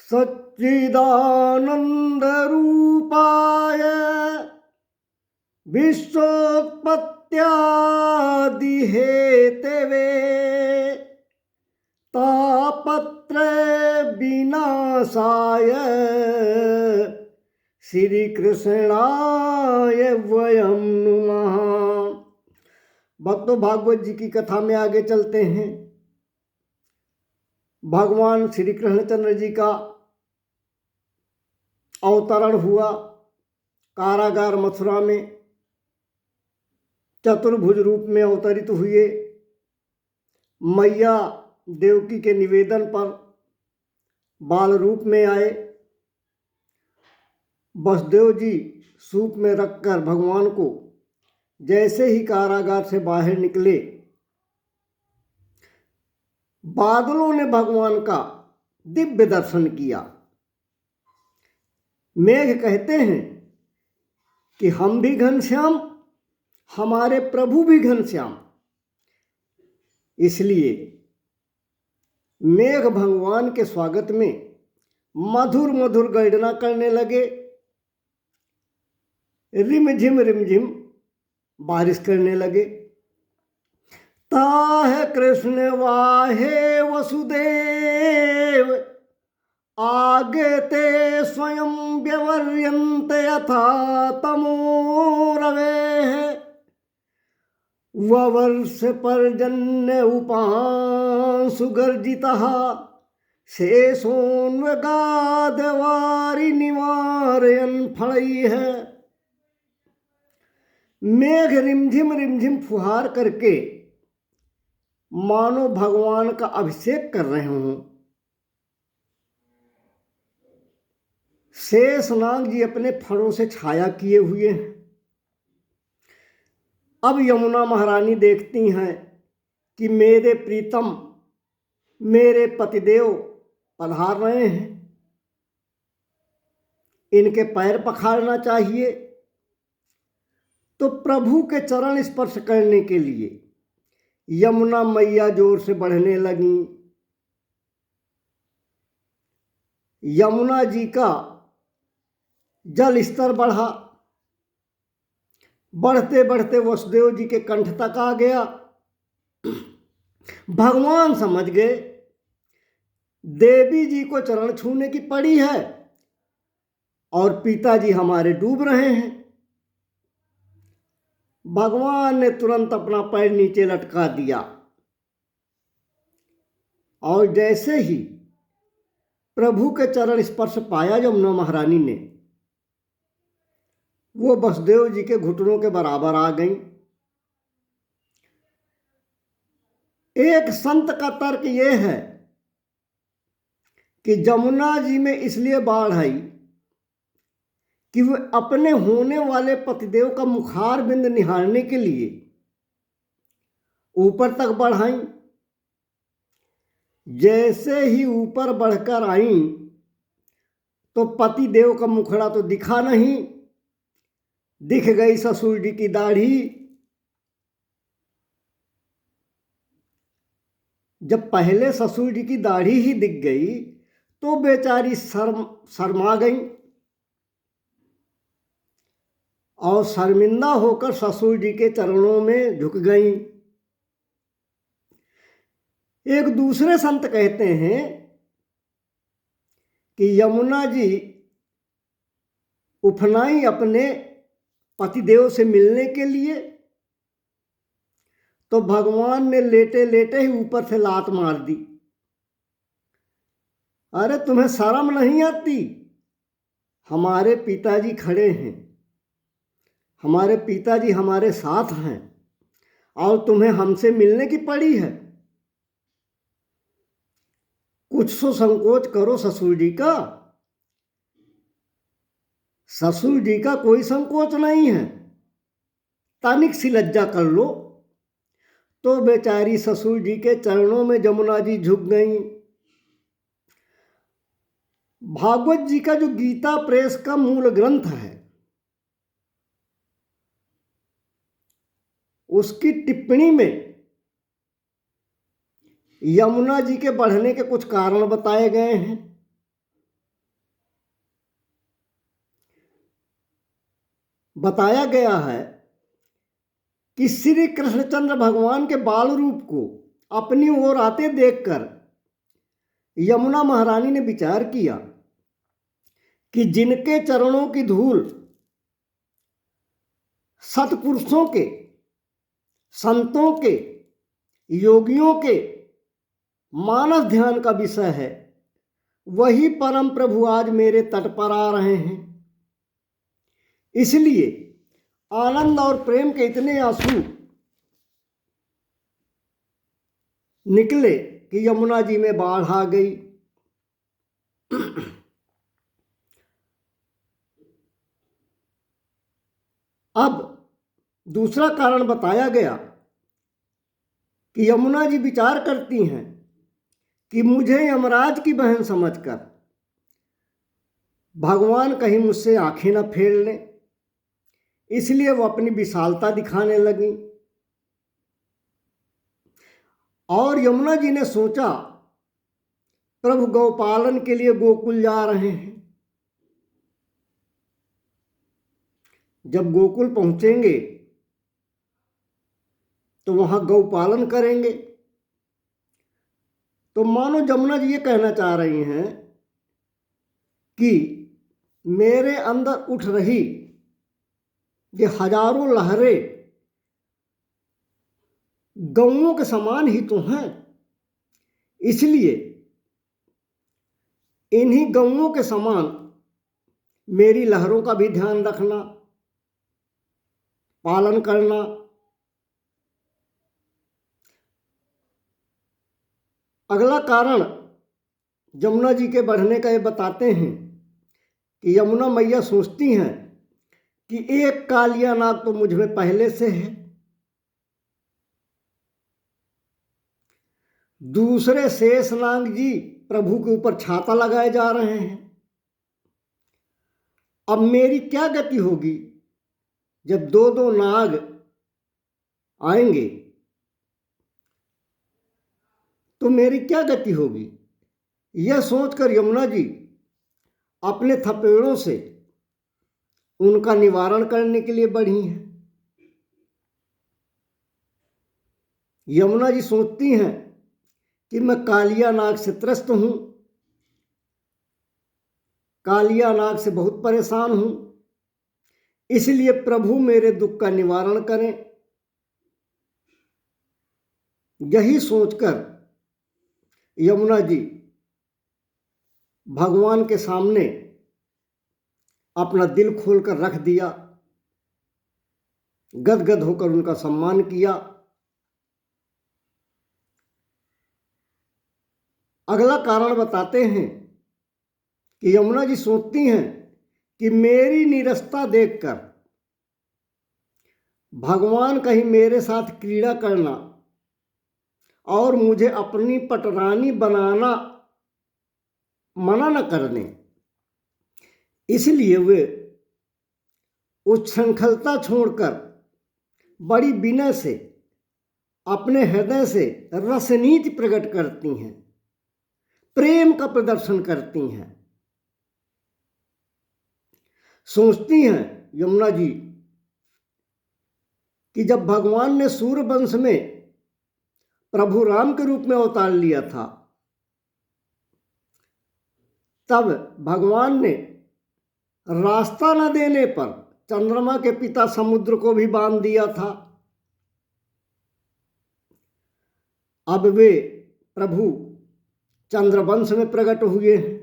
सच्चिदानन्दरूपाय विश्वोत्पत्त्यादिहेतवे तापत्रय विनाशाय श्री कृष्णाय वयं नुमः। भक्तों, भागवत जी की कथा में आगे चलते हैं। भगवान श्री कृष्णचंद्र जी का अवतरण हुआ। कारागार मथुरा में चतुर्भुज रूप में अवतरित हुए। मैया देवकी के निवेदन पर बाल रूप में आए। वसुदेव जी सूप में रखकर भगवान को जैसे ही कारागार से बाहर निकले, बादलों ने भगवान का दिव्य दर्शन किया। मेघ कहते हैं कि हम भी घनश्याम, हमारे प्रभु भी घनश्याम। इसलिए मेघ भगवान के स्वागत में मधुर मधुर गर्जना करने लगे। रिमझिम बारिश करने लगे। ताह कृष्ण वाहे वसुदेव आगे ते स्वयं व्यवर्यन्त यथा तमोरवे ववर्ष पर्जन्य उपांशु गर्जितः शेषोन्वगाधवारि निवारयन् फलैः। मेघ रिमझिम फुहार करके मानो भगवान का अभिषेक कर रहे हों। शेषनाग जी अपने फणों से छाया किए हुए हैं। अब यमुना महारानी देखती हैं कि मेरे प्रीतम, मेरे पतिदेव पधार रहे हैं, इनके पैर पखारना चाहिए। तो प्रभु के चरण स्पर्श करने के लिए यमुना मैया जोर से बढ़ने लगी। यमुना जी का जल स्तर बढ़ा। बढ़ते बढ़ते वसुदेव जी के कंठ तक आ गया। भगवान समझ गए देवी जी को चरण छूने की पड़ी है और पिताजी हमारे डूब रहे हैं। भगवान ने तुरंत अपना पैर नीचे लटका दिया और जैसे ही प्रभु के चरण स्पर्श पाया यमुना महारानी ने, वो वसुदेव जी के घुटनों के बराबर आ गई। एक संत का तर्क ये है कि यमुना जी में इसलिए बाढ़ आई कि वे अपने होने वाले पतिदेव का मुखार बिंद निहारने के लिए ऊपर तक बढ़ाई। जैसे ही ऊपर बढ़कर आई तो पतिदेव का मुखड़ा तो दिखा नहीं, दिख गई ससुर जी की दाढ़ी। जब पहले ससुर जी की दाढ़ी ही दिख गई तो बेचारी शर्मा गई और शर्मिंदा होकर ससुर जी के चरणों में झुक गई। एक दूसरे संत कहते हैं कि यमुना जी उफनाई अपने पतिदेव से मिलने के लिए, तो भगवान ने लेटे लेटे ही ऊपर से लात मार दी। अरे तुम्हें शर्म नहीं आती? हमारे पिताजी खड़े हैं, हमारे पिताजी हमारे साथ हैं और तुम्हें हमसे मिलने की पड़ी है। कुछ तो संकोच करो ससुर जी का। ससुर जी का कोई संकोच नहीं है, तनिक सी लज्जा कर लो। तो बेचारी ससुर जी के चरणों में यमुना जी झुक गईं। भागवत जी का जो गीता प्रेस का मूल ग्रंथ है, उसकी टिप्पणी में यमुना जी के बढ़ने के कुछ कारण बताए गए हैं। बताया गया है कि श्री कृष्णचंद्र भगवान के बाल रूप को अपनी ओर आते देखकर यमुना महारानी ने विचार किया कि जिनके चरणों की धूल सत्पुरुषों के, संतों के, योगियों के मानस ध्यान का विषय है, वही परम प्रभु आज मेरे तट पर आ रहे हैं। इसलिए आनंद और प्रेम के इतने आंसू निकले कि यमुना जी में बाढ़ आ गई। अब दूसरा कारण बताया गया कि यमुना जी विचार करती हैं कि मुझे यमराज की बहन समझकर भगवान कहीं मुझसे आंखें न फेर लें, इसलिए वो अपनी विशालता दिखाने लगी। और यमुना जी ने सोचा प्रभु गौपालन के लिए गोकुल जा रहे हैं, जब गोकुल पहुंचेंगे तो वहां गौपालन करेंगे। तो मानो यमुना जी ये कहना चाह रही हैं कि मेरे अंदर उठ रही ये हजारों लहरें गौओं के समान ही तो हैं, इसलिए इन्हीं गौओं के समान मेरी लहरों का भी ध्यान रखना, पालन करना। अगला कारण यमुना जी के बढ़ने का ये बताते हैं कि यमुना मैया सोचती हैं कि एक कालिया नाग तो मुझ में पहले से है, दूसरे शेषनाग जी प्रभु के ऊपर छाता लगाए जा रहे हैं। अब मेरी क्या गति होगी जब दो दो नाग आएंगे, तो मेरी क्या गति होगी। यह सोचकर यमुना जी अपने थपेड़ों से उनका निवारण करने के लिए बढ़ी हैं। यमुना जी सोचती हैं कि मैं कालिया नाग से त्रस्त हूं, कालिया नाग से बहुत परेशान हूं, इसलिए प्रभु मेरे दुख का निवारण करें। यही सोचकर यमुना जी भगवान के सामने अपना दिल खोलकर रख दिया, गदगद होकर उनका सम्मान किया। अगला कारण बताते हैं कि यमुना जी सोचती हैं कि मेरी नीरसता देखकर भगवान कहीं मेरे साथ क्रीड़ा करना और मुझे अपनी पटरानी बनाना मना न कर दें, इसलिए वे उच्छृंखलता छोड़कर बड़ी विनय से अपने हृदय से रसनीति प्रकट करती हैं, प्रेम का प्रदर्शन करती हैं। सोचती हैं यमुना जी कि जब भगवान ने सूर्यवंश में प्रभु राम के रूप में अवतार लिया था, तब भगवान ने रास्ता न देने पर चंद्रमा के पिता समुद्र को भी बांध दिया था। अब वे प्रभु चंद्रवंश में प्रकट हुए हैं।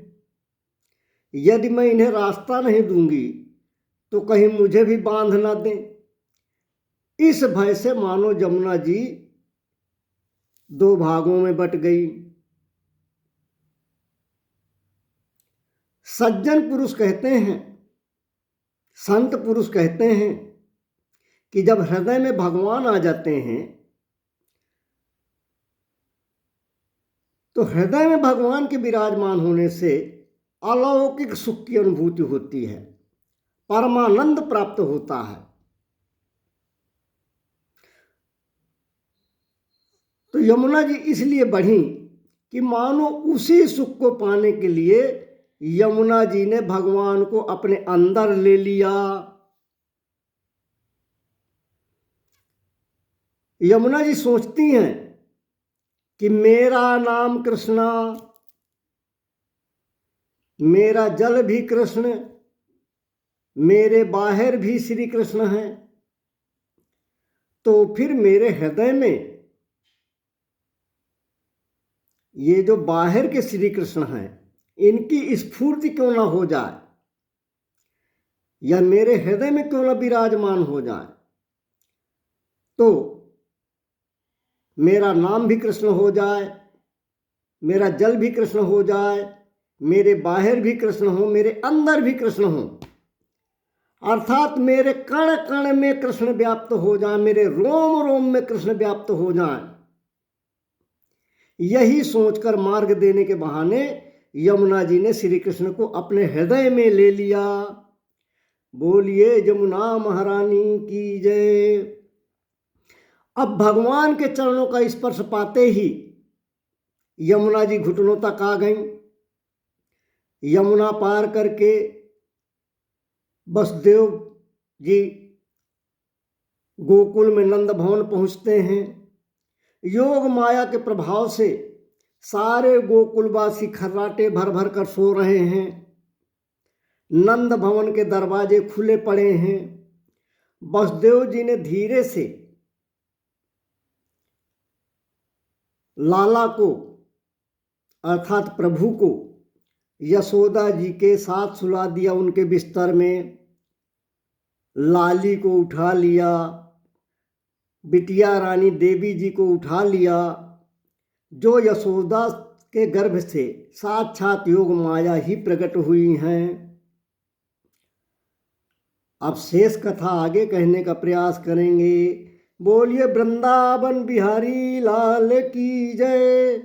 यदि मैं इन्हें रास्ता नहीं दूंगी तो कहीं मुझे भी बांध ना दें। इस भय से मानो यमुना जी दो भागों में बट गई। सज्जन पुरुष कहते हैं, संत पुरुष कहते हैं कि जब हृदय में भगवान आ जाते हैं तो हृदय में भगवान के विराजमान होने से अलौकिक सुख की अनुभूति होती है, परमानंद प्राप्त होता है। तो यमुना जी इसलिए बढ़ी कि मानो उसी सुख को पाने के लिए यमुना जी ने भगवान को अपने अंदर ले लिया। यमुना जी सोचती हैं कि मेरा नाम कृष्णा, मेरा जल भी कृष्ण, मेरे बाहर भी श्री कृष्ण हैं, तो फिर मेरे हृदय में ये जो बाहर के श्री कृष्ण हैं इनकी स्फूर्ति क्यों ना हो जाए, या मेरे हृदय में क्यों ना विराजमान हो जाए। तो मेरा नाम भी कृष्ण हो जाए, मेरा जल भी कृष्ण हो जाए, मेरे बाहर भी कृष्ण हो, मेरे अंदर भी कृष्ण हो, अर्थात मेरे कण कण में कृष्ण व्याप्त हो जाए, मेरे रोम रोम में कृष्ण व्याप्त हो जाए। यही सोचकर मार्ग देने के बहाने यमुना जी ने श्री कृष्ण को अपने हृदय में ले लिया। बोलिए यमुना महारानी की जय। अब भगवान के चरणों का स्पर्श पाते ही यमुना जी घुटनों तक आ गईं। यमुना पार करके वसुदेव जी गोकुल में नंद भवन पहुंचते हैं। योग माया के प्रभाव से सारे गोकुलवासी खर्राटे भर भर कर सो रहे हैं। नंद भवन के दरवाजे खुले पड़े हैं। वसुदेव जी ने धीरे से लाला को अर्थात प्रभु को यशोदा जी के साथ सुला दिया उनके बिस्तर में। लाली को उठा लिया, बिटिया रानी देवी जी को उठा लिया, जो यशोदा के गर्भ से साक्षात योग माया ही प्रकट हुई हैं। अब शेष कथा आगे कहने का प्रयास करेंगे। बोलिए वृंदावन बिहारी लाल की जय।